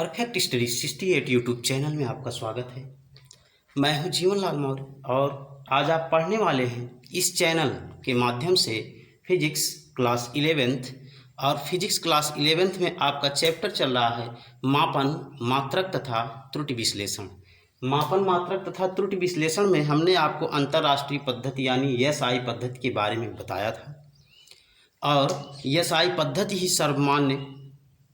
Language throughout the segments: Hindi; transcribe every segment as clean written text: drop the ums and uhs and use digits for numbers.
परफेक्ट स्टडी 68 यूट्यूब चैनल में आपका स्वागत है। मैं हूं जीवन लाल मौर्य और आज आप पढ़ने वाले हैं इस चैनल के माध्यम से फिजिक्स क्लास 11th। और फिजिक्स क्लास 11th में आपका चैप्टर चल रहा है मापन, मात्रक तथा त्रुटि विश्लेषण। मापन, मात्रक तथा त्रुटि विश्लेषण में हमने आपको अंतर्राष्ट्रीय पद्धति यानी एसआई पद्धति के बारे में बताया था। और एसआई पद्धति ही सर्वमान्य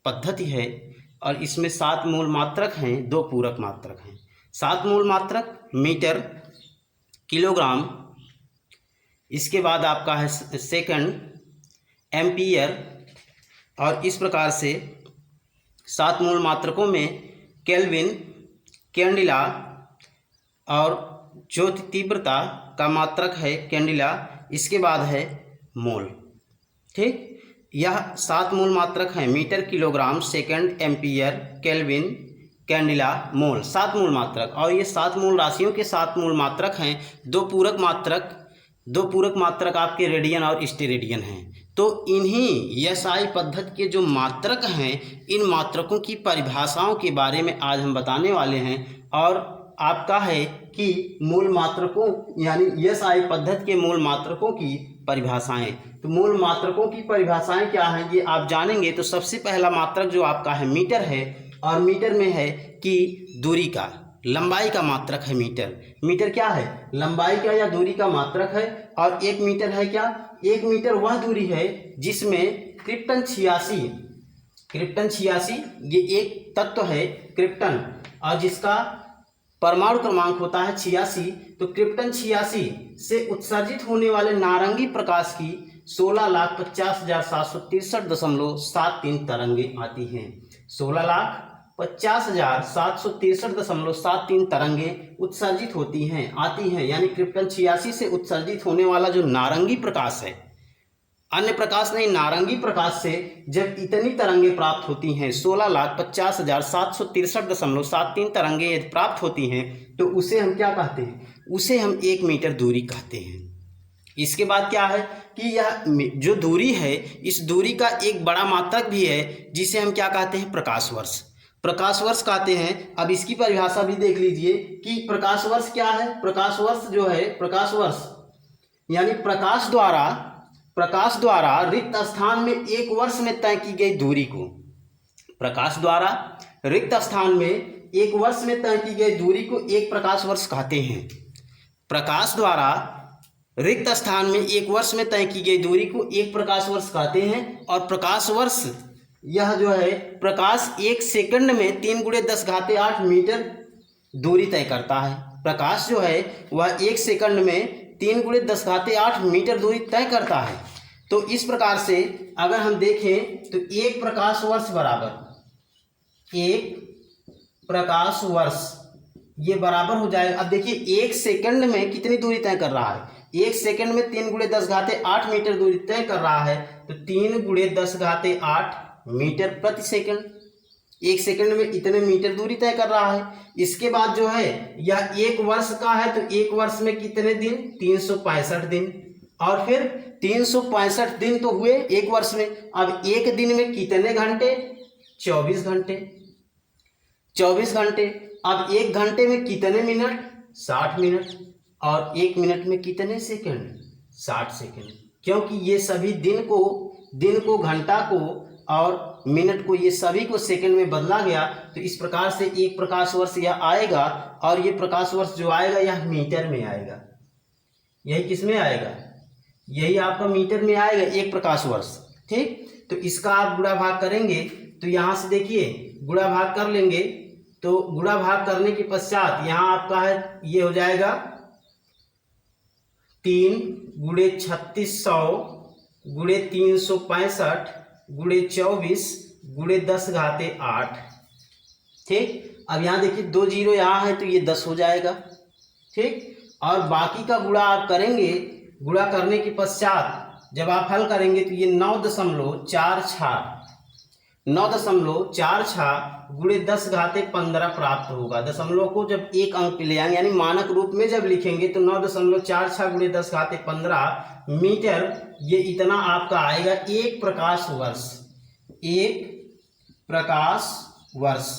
पद्धति है और इसमें 7 मूल मात्रक हैं, 2 पूरक मात्रक हैं। 7 मूल मात्रक मीटर, किलोग्राम, इसके बाद आपका है सेकंड, एम्पियर, और इस प्रकार से 7 मूल मात्रकों में केल्विन, कैंडिला और ज्योति तीव्रता का मात्रक है कैंडिला, इसके बाद है मोल। ठीक, यह 7 मूल मात्रक हैं metre, kilogram, second, ampere, kelvin, candela, mole. 7 मूल मात्रक, और ये 7 मूल राशियों के 7 मूल मात्रक हैं। 2 पूरक मात्रक आपके रेडियन और स्टेरेडियन हैं। तो इन्हीं एसआई पद्धति के जो मात्रक हैं, इन मात्रकों की परिभाषाओं के बारे में आज हम बताने वाले हैं। और आपका है कि मूल मात्रकों यानी एसआई पद्धति के मूल मात्रकों की परिभाषाएं। तो मूल मात्रकों की परिभाषाएं क्या हैं ये आप जानेंगे। तो सबसे पहला मात्रक जो आपका है मीटर है, और मीटर में है कि दूरी का, लंबाई का मात्रक है मीटर। मीटर क्या है? लंबाई का या दूरी का मात्रक है। और 1 मीटर है क्या? 1 मीटर वह दूरी है जिसमें क्रिप्टन 86 ये एक तत्व है क्रिप्टन, और जिसका परमाणु क्रमांक होता है 86। तो क्रिप्टन 86 से उत्सर्जित होने वाले नारंगी प्रकाश की 16,50,763.73 तरंगे आती हैं। 16,50,763.73 तरंगे उत्सर्जित होती हैं, आती हैं। यानी क्रिप्टन 86 से उत्सर्जित होने वाला जो नारंगी प्रकाश है, अन्य प्रकाश नहीं, नारंगी प्रकाश से जब इतनी तरंगे प्राप्त होती हैं, 16,50,763.73 तरंगे यदि प्राप्त होती हैं, तो उसे हम क्या कहते हैं? उसे हम 1 मीटर दूरी कहते हैं। इसके बाद क्या है कि यह जो दूरी है, इस दूरी का एक बड़ा मात्रक भी है जिसे हम क्या कहते हैं? प्रकाश वर्ष। प्रकाश वर्ष कहते हैं। अब इसकी परिभाषा भी देख लीजिए कि प्रकाश वर्ष क्या है। प्रकाश वर्ष जो है, प्रकाश वर्ष यानी प्रकाश द्वारा रिक्त स्थान में 1 वर्ष में तय की गई दूरी को, प्रकाश द्वारा रिक्त स्थान में 1 वर्ष में तय की गई दूरी को 1 प्रकाश वर्ष कहते हैं। प्रकाश द्वारा रिक्त स्थान में 1 वर्ष में तय की गई दूरी को 1 प्रकाश वर्ष कहते हैं। और प्रकाश वर्ष यह जो है, प्रकाश 1 सेकंड में 3 × 10⁸ मीटर दूरी तय करता है। प्रकाश जो है वह 1 सेकंड में 3 × 10⁸ मीटर दूरी तय करता है। तो इस प्रकार से अगर हम देखें तो 1 प्रकाश वर्ष बराबर 1 प्रकाश वर्ष ये बराबर हो जाएगा। अब देखिए 1 सेकंड में कितनी दूरी तय कर रहा है? 1 सेकंड में 3 × 10⁸ मीटर दूरी तय कर रहा है। तो 3 × 10⁸ मीटर प्रति सेकंड, 1 सेकंड में इतने मीटर दूरी तय कर रहा है। इसके बाद जो है यह 1 वर्ष का है, तो 1 वर्ष में कितने दिन? 365 दिन। और फिर 365 दिन तो हुए 1 वर्ष में। अब 1 दिन में कितने घंटे? 24 घंटे। 24 घंटे। अब 1 घंटे में कितने मिनट? 60 मिनट। और 1 मिनट में कितने सेकंड? 60 सेकंड। क्योंकि ये सभी दिन को, घंटा को और मिनट को, ये सभी को सेकंड में बदला गया। तो इस प्रकार से 1 प्रकाश वर्ष यह आएगा। और ये प्रकाश वर्ष जो आएगा यह मीटर में आएगा। यही किस में आएगा? यही आपका मीटर में आएगा 1 प्रकाश वर्ष। ठीक, तो इसका आप गुणा भाग करेंगे तो यहाँ से देखिए गुणा भाग कर लेंगे। तो गुणा भाग करने के पश्चात यहाँ आपका है ये हो जाएगा 3 × 3600 × 365 × 24 × 10⁸ ठीक। अब यहाँ देखिए 2 जीरो यहाँ है तो ये 10 हो जाएगा। ठीक, और बाकी का गुणा आप करेंगे। गुणा करने के पश्चात जब आप हल करेंगे तो ये 9.46 × 10⁻15 प्राप्त होगा। दशमलव को जब एक अंक पे ले आएंगे यानी मानक रूप में जब लिखेंगे तो 9.46 × 10⁻15 मीटर, ये इतना आपका आएगा 1 प्रकाश वर्ष। 1 प्रकाश वर्ष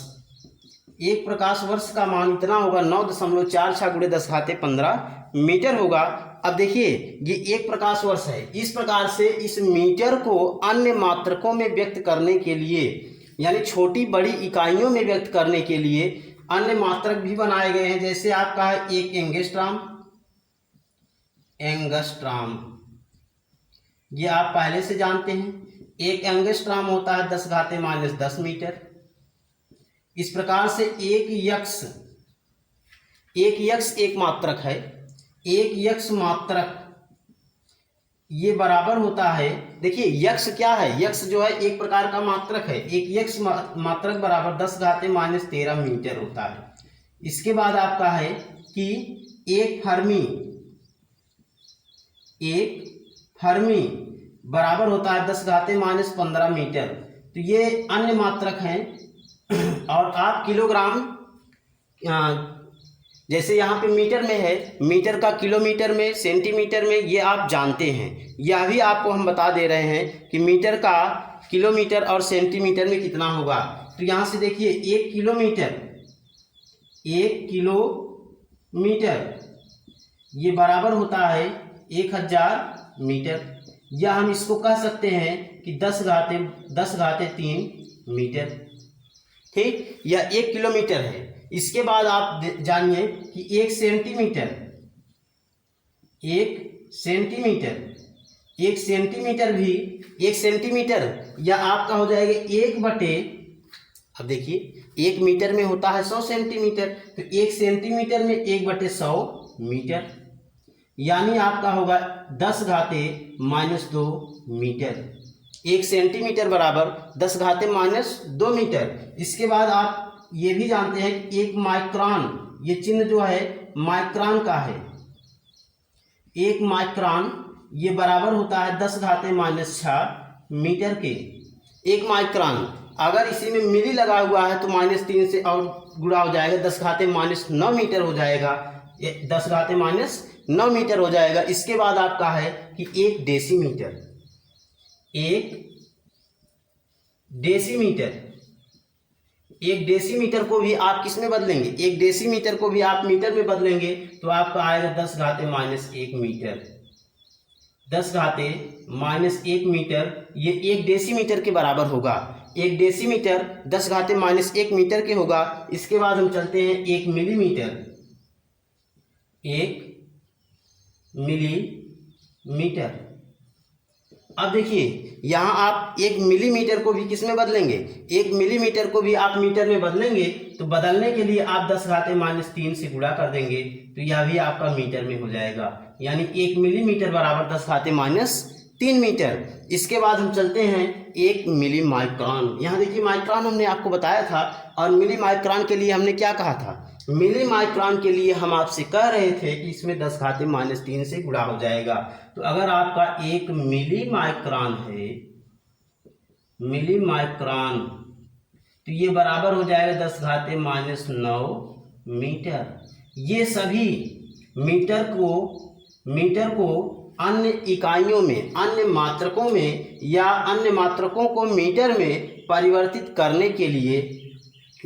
एक प्रकाश वर्ष का मान इतना होगा 9.46 × 10⁻15 मीटर होगा। अब देखिए ये एक प्रकाश वर्ष है। इस प्रकार से इस मीटर को अन्य मात्रकों में व्यक्त करने के लिए, यानी छोटी बड़ी इकाइयों में व्यक्त करने के लिए अन्य मात्रक भी बनाए गए हैं। जैसे आपका है एक एंगस्ट्राम, ये आप पहले से जानते हैं। एक एंगस्ट्राम होता है 10⁻10 मीटर। इस प्रकार से एक यक्स एक मात्रक है। एक यक्स मात्रक ये बराबर होता है, देखिए यक्स क्या है, यक्स जो है एक प्रकार का मात्रक है। एक यक्स मात्रक बराबर 10⁻13 मीटर होता है। इसके बाद आपका है कि एक फर्मी बराबर होता है 10⁻15 मीटर। तो ये अन्य मात्रक हैं। और आप किलोग्राम, जैसे यहाँ पे मीटर में है, मीटर का किलोमीटर में, सेंटीमीटर में, ये आप जानते हैं। यह भी आपको हम बता दे रहे हैं कि मीटर का किलोमीटर और सेंटीमीटर में कितना होगा। तो यहाँ से देखिए एक किलोमीटर ये बराबर होता है 1000 मीटर, या हम इसको कह सकते हैं कि 10⁻3 मीटर। ठीक, यह 1 किलोमीटर है। इसके बाद आप जानिए कि 1 सेंटीमीटर या आपका हो जाएगा अब देखिए 1 मीटर में होता है 100 सेंटीमीटर, तो 1 सेंटीमीटर में 1/100 मीटर, यानी आपका होगा 10⁻² मीटर। 1 सेंटीमीटर बराबर 10⁻² मीटर। इसके बाद आप ये भी जानते हैं कि 1 माइक्रोन, ये चिन्ह जो है माइक्रोन का है। 1 माइक्रोन ये बराबर होता है 10⁻6 मीटर के। 1 माइक्रोन अगर इसी में मिली लगा हुआ है तो -3 से और गुणा हो जाएगा, 10⁻9 मीटर हो जाएगा। 10⁻9 मीटर हो जाएगा। इसके बाद आपका है कि 1 डेसीमीटर को भी आप किस में बदलेंगे, 1 डेसीमीटर को भी आप मीटर में बदलेंगे तो आपका आएगा 10⁻1 मीटर। 10⁻1 मीटर ये 1 डेसीमीटर के बराबर होगा। 1 डेसीमीटर 10⁻1 मीटर के होगा। इसके बाद हम चलते हैं 1 मिलीमीटर। 1 मिलीमीटर, अब देखिए यहाँ आप 1 मिलीमीटर को भी किस में बदलेंगे, 1 मिलीमीटर को भी आप मीटर में बदलेंगे। तो बदलने के लिए आप 10⁻3 से गुणा कर देंगे तो यह भी आपका मीटर में हो जाएगा, यानी 1 मिलीमीटर बराबर 10⁻3 मीटर। इसके बाद हम चलते हैं 1 मिली माइक्रोन। यहाँ देखिए माइक्रोन हमने आपको बताया था, और मिली माइक्रोन के लिए हमने क्या कहा था, मिली माइक्रोन के लिए हम आपसे कह रहे थे कि इसमें 10⁻3 से गुणा हो जाएगा। तो अगर आपका 1 मिली माइक्रोन है, मिली माइक्रोन, तो ये बराबर हो जाएगा 10⁻9 मीटर। ये सभी मीटर को अन्य इकाइयों में, अन्य मात्रकों में, या अन्य मात्रकों को मीटर में परिवर्तित करने के लिए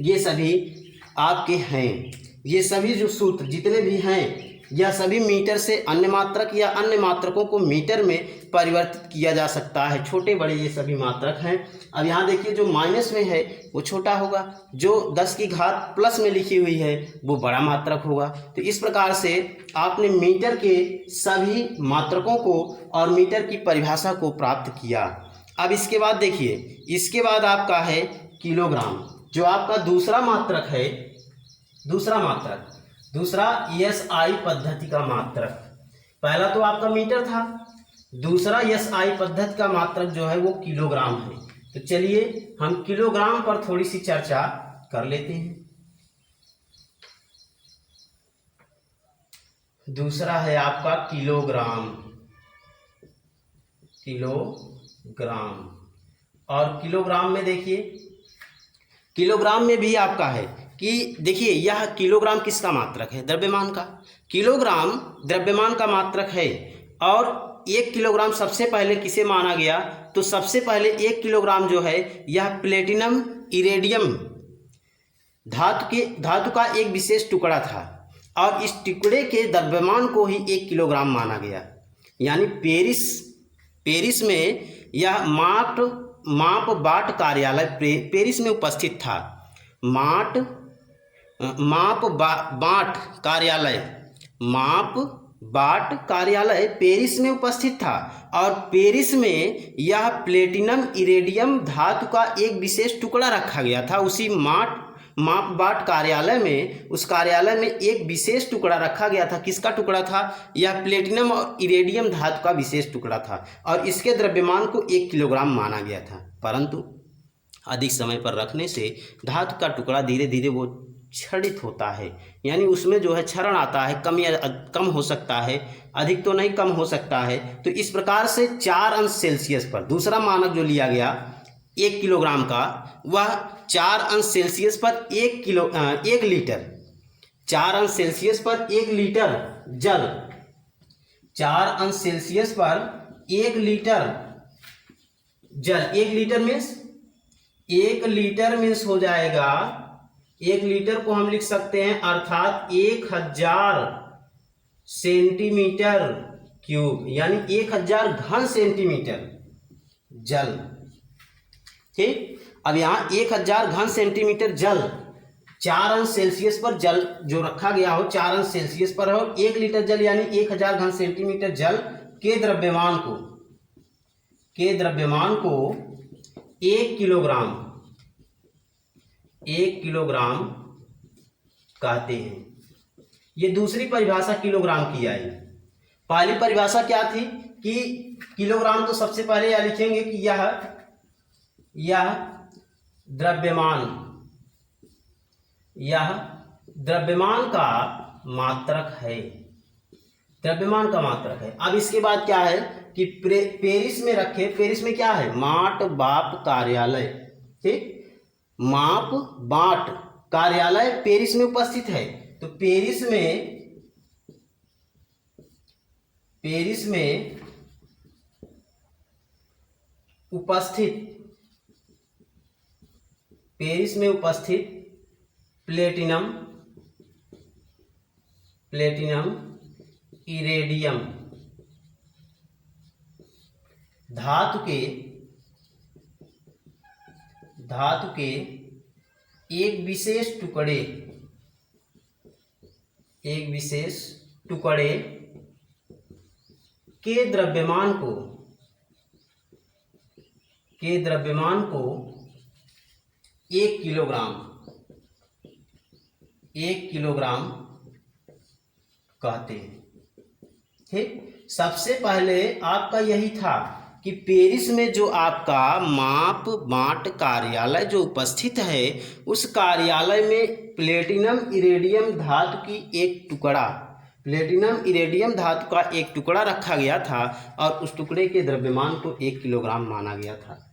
ये सभी आपके हैं। ये सभी जो सूत्र जितने भी हैं, यह सभी मीटर से अन्य मात्रक या अन्य मात्रकों को मीटर में परिवर्तित किया जा सकता है। छोटे बड़े ये सभी मात्रक हैं। अब यहाँ देखिए जो माइनस में है वो छोटा होगा, जो 10 की घात प्लस में लिखी हुई है वो बड़ा मात्रक होगा। तो इस प्रकार से आपने मीटर के सभी मात्रकों को और मीटर की परिभाषा को प्राप्त किया। अब इसके बाद देखिए, इसके बाद आपका है किलोग्राम, जो आपका दूसरा मात्रक है। दूसरा SI पद्धति का मात्रक। पहला तो आपका मीटर था, दूसरा SI पद्धति का मात्रक जो है वो किलोग्राम है। तो चलिए हम किलोग्राम पर थोड़ी सी चर्चा कर लेते हैं। दूसरा है आपका किलोग्राम। और किलोग्राम में देखिए, किलोग्राम में भी आपका है कि देखिए यह किलोग्राम किसका मात्रक है, द्रव्यमान का। किलोग्राम द्रव्यमान का मात्रक है। और 1 किलोग्राम सबसे पहले किसे माना गया, तो सबसे पहले 1 किलोग्राम जो है यह प्लेटिनम इरेडियम धातु का एक विशेष टुकड़ा था और इस टुकड़े के द्रव्यमान को ही 1 किलोग्राम माना गया। यानी पेरिस में यह माप बाट कार्यालय पेरिस में उपस्थित था। माप बाट कार्यालय पेरिस में उपस्थित था और पेरिस में यह प्लेटिनम इरेडियम धातु का एक विशेष टुकड़ा रखा गया था। उसी माप बाट कार्यालय में, उस कार्यालय में एक विशेष टुकड़ा रखा गया था। किसका टुकड़ा था? यह प्लेटिनम और इरेडियम धातु का विशेष टुकड़ा था और इसके द्रव्यमान को 1 किलोग्राम माना गया था। परंतु अधिक समय पर रखने से धातु का टुकड़ा धीरे धीरे वो क्षरित होता है, यानी उसमें जो है क्षरण आता है, कम हो सकता है, अधिक तो नहीं कम हो सकता है। तो इस प्रकार से 4 अंश सेल्सियस पर दूसरा मानक जो लिया गया 1 किलोग्राम का, वह 4 अंश सेल्सियस पर 1 लीटर 4 अंश सेल्सियस पर 1 लीटर जल 4 अंश सेल्सियस पर 1 लीटर जल 1 लीटर मीन्स हो जाएगा, 1 लीटर को हम लिख सकते हैं अर्थात 1000 सेंटीमीटर क्यूब, यानी 1000 घन सेंटीमीटर जल। ठीक, अब यहाँ 1000 घन सेंटीमीटर जल 4 अंश सेल्सियस पर जल जो रखा गया हो 4 अंश सेल्सियस पर हो, 1 लीटर जल यानी 1000 घन सेंटीमीटर जल के द्रव्यमान को 1 किलोग्राम कहते हैं। ये दूसरी परिभाषा किलोग्राम की आई। पहली परिभाषा क्या थी कि किलोग्राम, तो सबसे पहले यह लिखेंगे कि यह द्रव्यमान का मात्रक है, द्रव्यमान का मात्रक है। अब इसके बाद क्या है कि पेरिस में रखे, पेरिस में क्या है? माप बाट कार्यालय। ठीक, माप बाट कार्यालय पेरिस में उपस्थित है। तो पेरिस में उपस्थित प्लेटिनम इरेडियम धातु के एक विशेष टुकड़े के द्रव्यमान को 1 किलोग्राम कहते हैं। ठीक, सबसे पहले आपका यही था कि पेरिस में जो आपका माप बाट कार्यालय जो उपस्थित है, उस कार्यालय में प्लेटिनम इरेडियम धातु का एक टुकड़ा रखा गया था और उस टुकड़े के द्रव्यमान को 1 किलोग्राम माना गया था।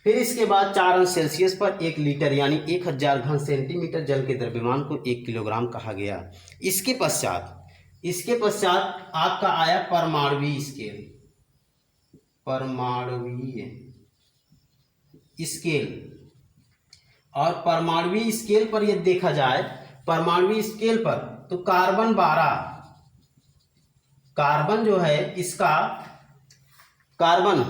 फिर इसके बाद 4 अंश सेल्सियस पर 1 लीटर यानी 1000 घन सेंटीमीटर जल के द्रव्यमान को 1 किलोग्राम कहा गया। इसके पश्चात आपका आया परमाणुवीय स्केल। और परमाणुवीय स्केल पर यदि देखा जाए, परमाणुवीय स्केल पर तो कार्बन जो है, इसका कार्बन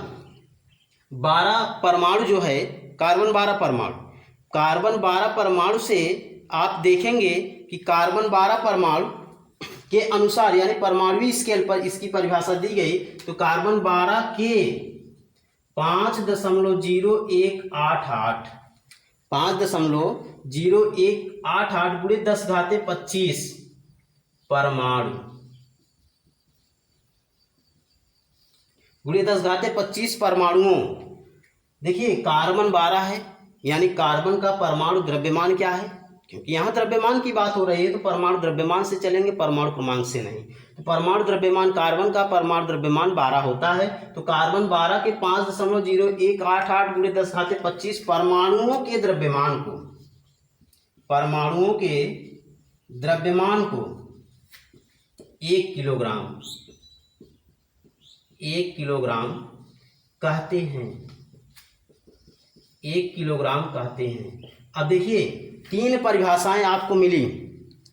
12 परमाणु जो है, कार्बन 12 परमाणु से आप देखेंगे कि कार्बन 12 परमाणु के अनुसार, यानी परमाणुवीय स्केल पर इसकी परिभाषा दी गई, तो कार्बन 12 के 5.0188 गुणे 10⁻25 परमाणु गुणे 10⁻25 परमाणुओं। देखिए कार्बन 12 है, यानी कार्बन का परमाणु द्रव्यमान क्या है? क्योंकि यहाँ द्रव्यमान की बात हो रही है तो परमाणु द्रव्यमान से चलेंगे, परमाणु क्रमांक से नहीं। तो परमाणु द्रव्यमान, कार्बन का परमाणु द्रव्यमान 12 होता है। तो कार्बन 12 के 5.0188 गुणे 10⁻25 परमाणुओं के द्रव्यमान को 1 किलोग्राम कहते हैं। अब देखिए 3 परिभाषाएं आपको मिली,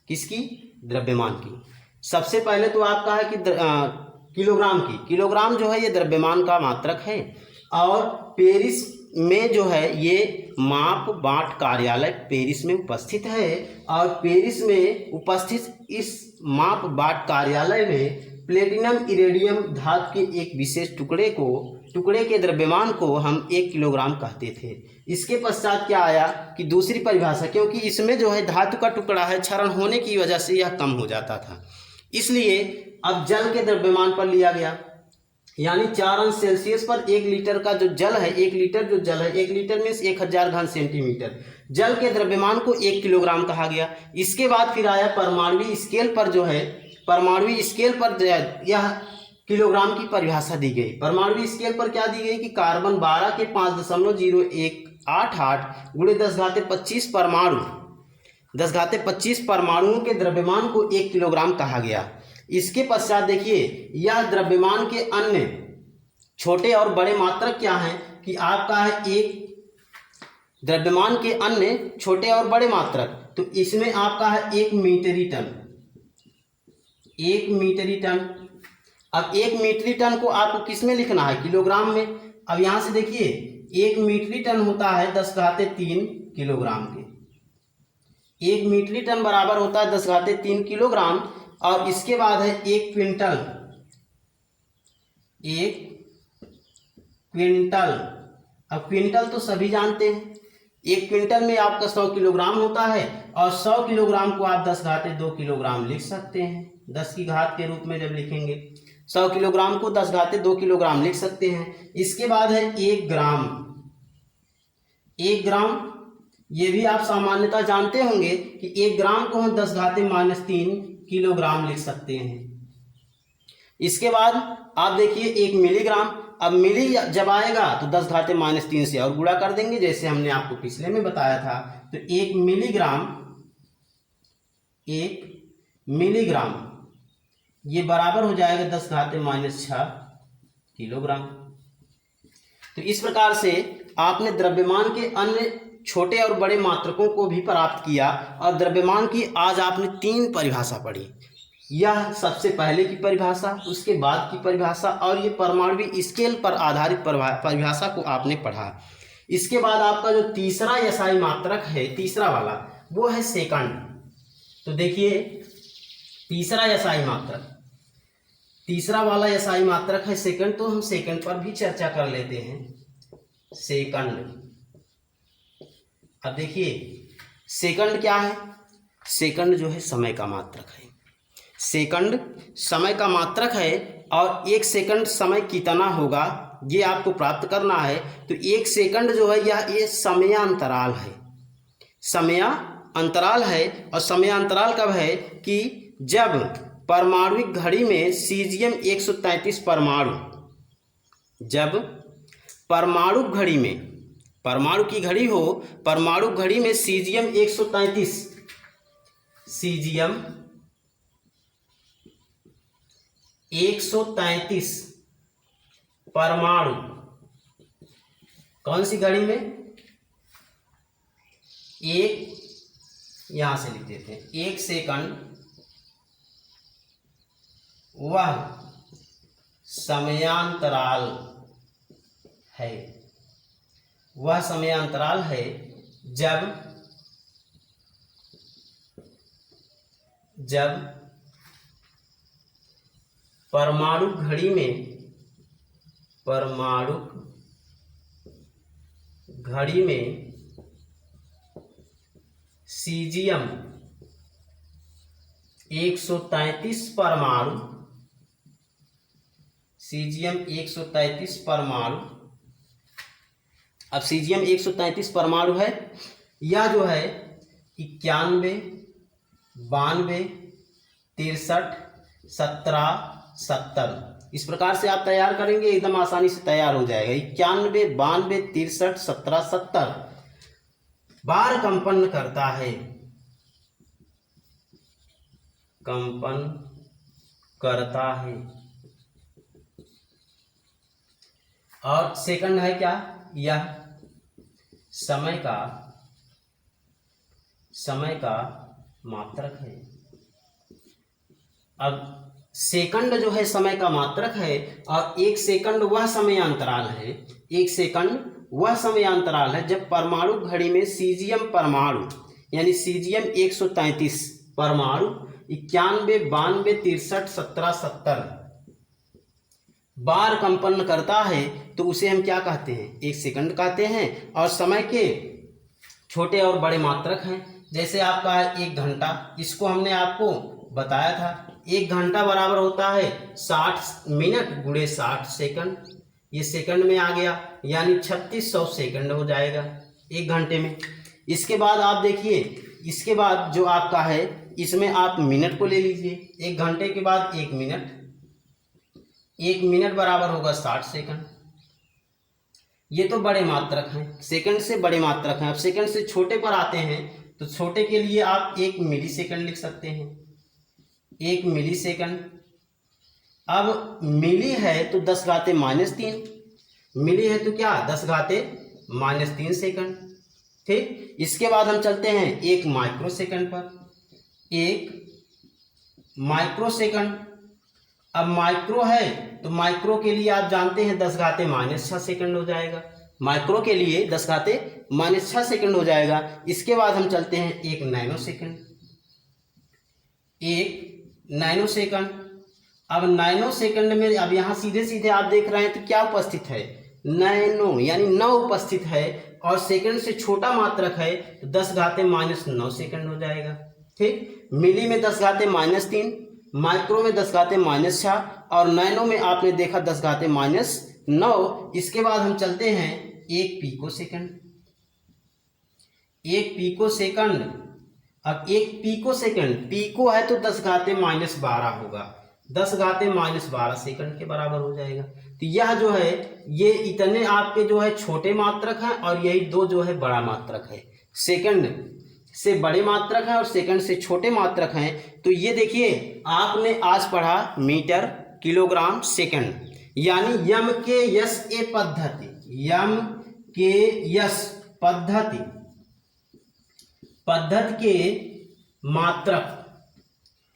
किसकी? द्रव्यमान की। सबसे पहले तो आपका है कि किलोग्राम की। किलोग्राम जो है ये द्रव्यमान का मात्रक है, और पेरिस में जो है ये माप बाट कार्यालय पेरिस में उपस्थित है, और पेरिस में उपस्थित इस माप बाट कार्यालय में प्लेटिनम इरेडियम धातु के एक विशेष टुकड़े के द्रव्यमान को हम 1 किलोग्राम कहते थे। इसके पश्चात क्या आया कि दूसरी परिभाषा, क्योंकि इसमें जो है धातु का टुकड़ा है, क्षरण होने की वजह से यह कम हो जाता था, इसलिए अब जल के द्रव्यमान पर लिया गया, यानी 4 अंश सेल्सियस पर 1 लीटर का जो जल है, 1 लीटर जो जल है, 1 लीटर मीन्स 1000 घन सेंटीमीटर, जल के द्रव्यमान को 1 किलोग्राम कहा गया। इसके बाद फिर आया परमाणु स्केल पर, जो है परमाणु स्केल पर यह किलोग्राम की परिभाषा दी गई। परमाणु स्केल पर क्या दी गई कि कार्बन 12 के 5.0188 गुणे 10⁻25 परमाणु, 10⁻25 परमाणुओं के द्रव्यमान को 1 किलोग्राम कहा गया। इसके पश्चात देखिए यह द्रव्यमान के अन्य छोटे और बड़े मात्रक क्या हैं कि आपका है एक द्रव्यमान के अन्य छोटे और बड़े मात्रक, तो इसमें आपका है 1 मीट्रिक टन, 1 मीट्रिक टन। अब 1 मीट्रिक टन को आपको किस में लिखना है? किलोग्राम में। अब यहाँ से देखिए 1 मीट्रिक टन होता है 10⁻³ किलोग्राम के, 1 मीट्रिक टन बराबर होता है 10⁻³ किलोग्राम। और इसके बाद है 1 क्विंटल, 1 क्विंटल। अब क्विंटल तो सभी जानते हैं, 1 क्विंटल में आपका 100 किलोग्राम होता है, और 100 किलोग्राम को आप 10⁻² किलोग्राम लिख सकते हैं, 10 की घात के रूप में जब लिखेंगे 100 किलोग्राम को 10⁻² किलोग्राम लिख सकते हैं। इसके बाद है 1 ग्राम, 1 ग्राम ये भी आप सामान्यतः जानते होंगे कि 1 ग्राम को हम 10⁻³ किलोग्राम लिख सकते हैं। इसके बाद आप देखिए 1 मिलीग्राम। अब मिली जब आएगा तो 10⁻³ से और गुणा कर देंगे, जैसे हमने आपको पिछले में बताया था। तो 1 मिलीग्राम, 1 मिलीग्राम ये बराबर हो जाएगा 10⁻⁶ किलोग्राम। तो इस प्रकार से आपने द्रव्यमान के अन्य छोटे और बड़े मात्रकों को भी प्राप्त किया, और द्रव्यमान की आज आपने 3 परिभाषा पढ़ी। यह सबसे पहले की परिभाषा, उसके बाद की परिभाषा, और ये परमाणु स्केल पर आधारित परिभाषा को आपने पढ़ा। इसके बाद आपका जो तीसरा एसआई मात्रक है, तीसरा वाला, वो है सेकंड। तो देखिए तीसरा एसआई मात्रक, तीसरा वाला एसआई मात्रक है सेकंड। तो हम सेकंड पर भी चर्चा कर लेते हैं। सेकंड, अब देखिए सेकंड क्या है? सेकंड जो है समय का मात्रक है। सेकंड समय का मात्रक है, और 1 सेकंड समय कितना होगा ये आपको प्राप्त करना है। तो 1 सेकंड जो है ये समयांतराल है, समयांतराल है। और समयांतराल कब है कि जब परमाणुविक घड़ी में सीजियम 133 परमाणु, जब परमाणु घड़ी में, परमाणु की घड़ी हो, परमाणु घड़ी में सीजियम 133, सीजियम 133 परमाणु, कौन सी घड़ी में? एक, यहां से लिख देते हैं 1 सेकंड वह समयांतराल है, वह समयांतराल है जब परमाणु घड़ी में, परमाणु घड़ी में सीजियम 133 परमाणु, सीजियम 133 परमाणु, अब सीजियम 133 परमाणु है, यह जो है 91, 92, 63, 17, 70, इस प्रकार से आप तैयार करेंगे एकदम आसानी से तैयार हो जाएगा। 91, 92, 63, 17, 70 बार कंपन करता है, कंपन करता है। और सेकंड है क्या? यह समय का समय का मात्रक है। अब सेकंड जो है समय का मात्रक है और 1 सेकंड वह समय अंतराल है, 1 सेकंड वह समय अंतराल है जब परमाणु घड़ी में सीजियम परमाणु यानी सीजियम 133 परमाणु 91, 92, 63, 17, 70 बार कंपन करता है तो उसे हम क्या कहते हैं? 1 सेकंड कहते हैं। और समय के छोटे और बड़े मात्रक हैं, जैसे आपका है 1 घंटा, इसको हमने आपको बताया था। 1 घंटा बराबर होता है 60 मिनट गुणे 60 सेकंड, ये सेकंड में आ गया, यानी 3600 सेकंड हो जाएगा 1 घंटे में। इसके बाद आप देखिए, इसके बाद जो आपका है इसमें आप मिनट को ले लीजिए। 1 घंटे के बाद 1 मिनट, 1 मिनट बराबर होगा 60 सेकंड। ये तो बड़े मात्रक हैं, सेकंड से बड़े मात्रक हैं। अब सेकंड से छोटे पर आते हैं तो छोटे के लिए आप 1 मिली सेकंड लिख सकते हैं, 1 मिली सेकंड। अब मिली है तो 10⁻³ मिली है तो क्या 10⁻³ सेकंड। ठीक, इसके बाद हम चलते हैं 1 माइक्रो सेकंड पर, 1 माइक्रो सेकंड। अब माइक्रो है तो माइक्रो के लिए आप जानते हैं 10⁻6 सेकंड हो जाएगा, माइक्रो के लिए 10⁻6 सेकंड हो जाएगा। इसके बाद हम चलते हैं 1 नैनो सेकंड, 1 नैनो सेकंड। अब नैनो सेकंड में अब यहाँ सीधे सीधे आप देख रहे हैं तो क्या उपस्थित है? नैनो, यानी 9 उपस्थित है और सेकंड से छोटा मात्रक है तो 10⁻9 सेकंड हो जाएगा। ठीक, मिली में 10⁻3, माइक्रो में 10⁻6 और नैनो में आपने देखा 10⁻9। इसके बाद हम चलते हैं 1 पीको सेकंड, 1 पीको सेकंड। अब 1 पीको सेकंड, पीको है तो 10⁻12 होगा, 10⁻12 सेकंड के बराबर हो जाएगा। तो यह जो है ये इतने आपके जो है छोटे मात्रक हैं और यही 2 जो है बड़ा मात्रक है। सेकंड से बड़े मात्रक हैं और सेकंड से छोटे मात्रक हैं। तो ये देखिए आपने आज पढ़ा मीटर, किलोग्राम, सेकंड, यानी यम के यस ए पद्धति, यम के यस पद्धति के मात्रक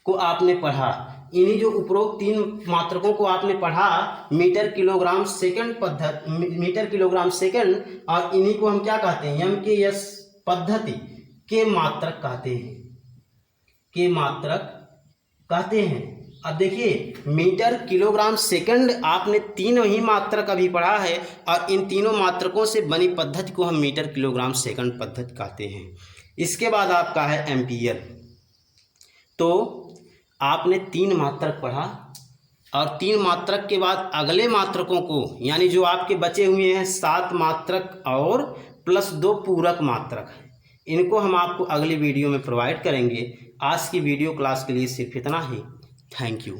को आपने पढ़ा। इन्हीं जो उपरोक्त 3 मात्रकों को आपने पढ़ा, मीटर, किलोग्राम, सेकंड पद्धति, मीटर, किलोग्राम, सेकंड, और इन्हीं को हम क्या कहते हैं? यम के यस पद्धति के मात्रक कहते हैं, के मात्रक कहते हैं। अब देखिए मीटर, किलोग्राम, सेकंड आपने तीनों ही मात्रक अभी पढ़ा है और इन तीनों मात्रकों से बनी पद्धति को हम मीटर, किलोग्राम, सेकंड पद्धति कहते हैं। इसके बाद आपका है एम्पीयर। तो आपने 3 मात्रक पढ़ा और 3 मात्रक के बाद अगले मात्रकों को, यानी जो आपके बचे हुए हैं 7 मात्रक और प्लस 2 पूरक मात्रक हैं, इनको हम आपको अगली वीडियो में प्रोवाइड करेंगे। आज की वीडियो क्लास के लिए सिर्फ इतना ही। Thank you.